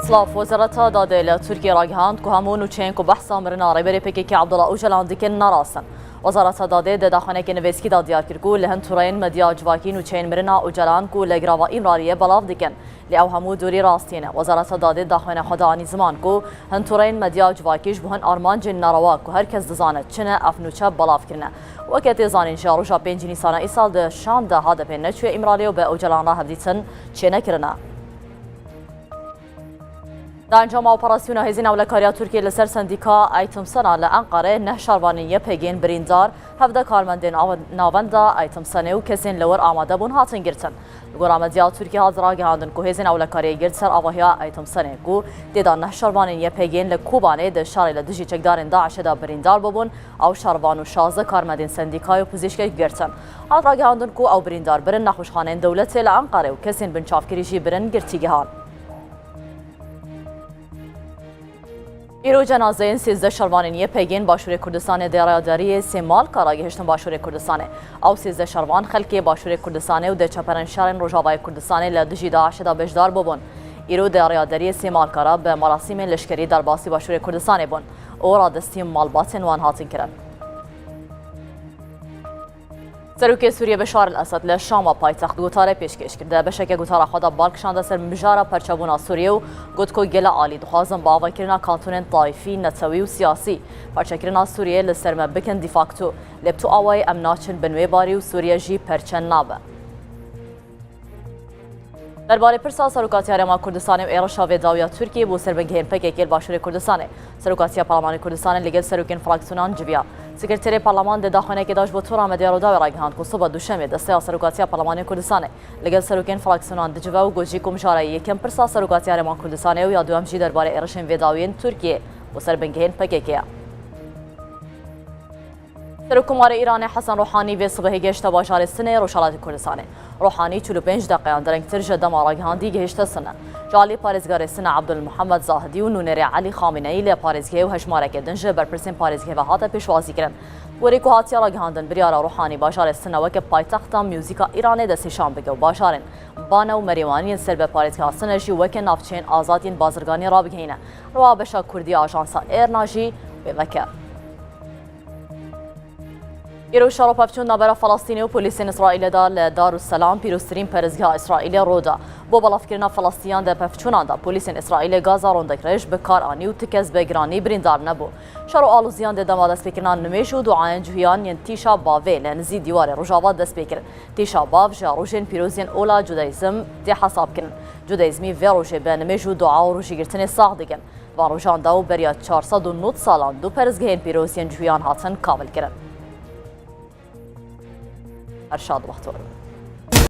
صلاف وزارة داده إلى تركيا راجهاند كهامون وچين بحثا مرنا ريبري بيكي عبد الله أوجلان ديكن نراسن وزارة داده داخنه که نویسکی دا دیار کرد که لهن تورین مدیا جواکین و چین مرنا اوجلان که لگراوا ایمراریه بلاف دیکن لیاو همو دوری راستینه وزارة داده داخنه خدانی زمان که هن تورین مدیا جواکیش بهن آرمان جن نروا که هر کس دزانه چنه افنوچه بلاف کرنه وقتی زانین جاروجا پنج نیسان ایسال ده شام ده هذا بین نچوی ایمراریه و به اوجلان را هفدیتن چنه کرنه. در انجام اپراسیون هزین اولکاریا ترکیه لسر سندیکا ایتم سنا لانقره نه شروانیه پیگین بریندار هفده کارمندین ناوندا ایتم سنه و کسین لور آماده بون هاتن گرتن گرامدیا ترکیه حاضر آگهاندن که هزین اولکاریا گرد سر آواهیا ایتم سنه کو دیدان نه شروانیه پیگین لکوبانه ده شاری لدجی چکدارن داعش دا بریندار ببون او شروان و شازه کارمندین سندیکای و پزشکی گرتن حاضر آگهاندن که او بریندار برن نخوشخانه دولت لانقره و کسین بنچافکریشی برن گرتیگهان. ایرو جنازه 13 شروانیه پیگین باشور کردستان دیاراداری سیمال کاراگی هشتن باشور کردستان او 13 شروان خلکی باشور کردستان و د چپرن شهر روجاوای کردستان لدجی داعش دا بجدار ببون ایرو دیاراداری سیمال کارا به مراسم لشکری در باسی باشور کردستان بون او را دستی مالباتن وان هاتن کرد. سروک سوریه بشار الاسد لشام پایتخت گوتاره پیشکش کرده بشک گوتاره خدا بالکشانده سر مجاره پرچبونا سوریه و گوت کو گله عالی دخوازم با وکرنا کانتون طایفی نتوی و سیاسی پرچکرنا سوریه لسرمه بکن دیفاکتو لبتو آوای امناچن بنوی باری و سوریه جی پرچن نابه. درباره پرسا سروکاتی هرما کردستان و ایرشا و داویا ترکیه بو سر بنگهین پکیل باشور کردستان سروکاتی پارلمان کردستان لگل سروکین فراکسیونان جویا سکرتری پارلمان ده داخنه که داشت با تورا مدیارو داوی راگهاند که صبح دوشنبه دسته سروکاتی پارلمان کردستان لگل سروکین فراکسیونان دجوا و گوجی کومشاره یکم پرسا سروکاتی هرما کردستان و یادوام جی درباره ایرشن و داوین ترکیه بو سر بنگهین پکیل سرکومار ایران حسن روحانی به صبح گشت باشار سنه روشالات کردستان روحانی 45 دقیقه درنگتر جدم راگهاندی گشت سنه جالی پارزگار سنه عبدالمحمد زاهدی و نونر علی خامنه ای لپارزگه و هشماره که دنج برپرسین پارزگه و هات پیشوازی کردن وری کو هاتی راگهاندن بریار روحانی باشار سنه و که پایتخت موزیکا ایران دست شام بگو باشارن بانه و مریوانی سر به پارزگه سنه جی و که نافچین آزادین بازرگانی را بگینه روابشا کردی آژانسا ایرناجی به وکر ایرو شراب افچون نبرا فلسطینی و پلیس اسرائیل دا دارالسلام پیروزترین پرزگاه اسرائیل رودا بو بلافکرنا فلسطینیان دا پفچونان دا پلیس اسرائیل گازا روندکرش به کار آنی و تکز به گرانی بریندار نبو شرو آلوزیان دا دما دست بکرنان نمیش و دعاین جویان ین تیشا باوی لنزی دیوار روجاوات دست بکرن تیشا باو جاروجین پیروزین اولا جودایزم دی حساب کرن جودایزمی و روجه به نمیش و دعا و روجی گرتن ساق دیگن و روجان دا و بریا 409 سالان دو پرزگهین پیروزین جویان هاتن کامل کرن. ارشاد وقت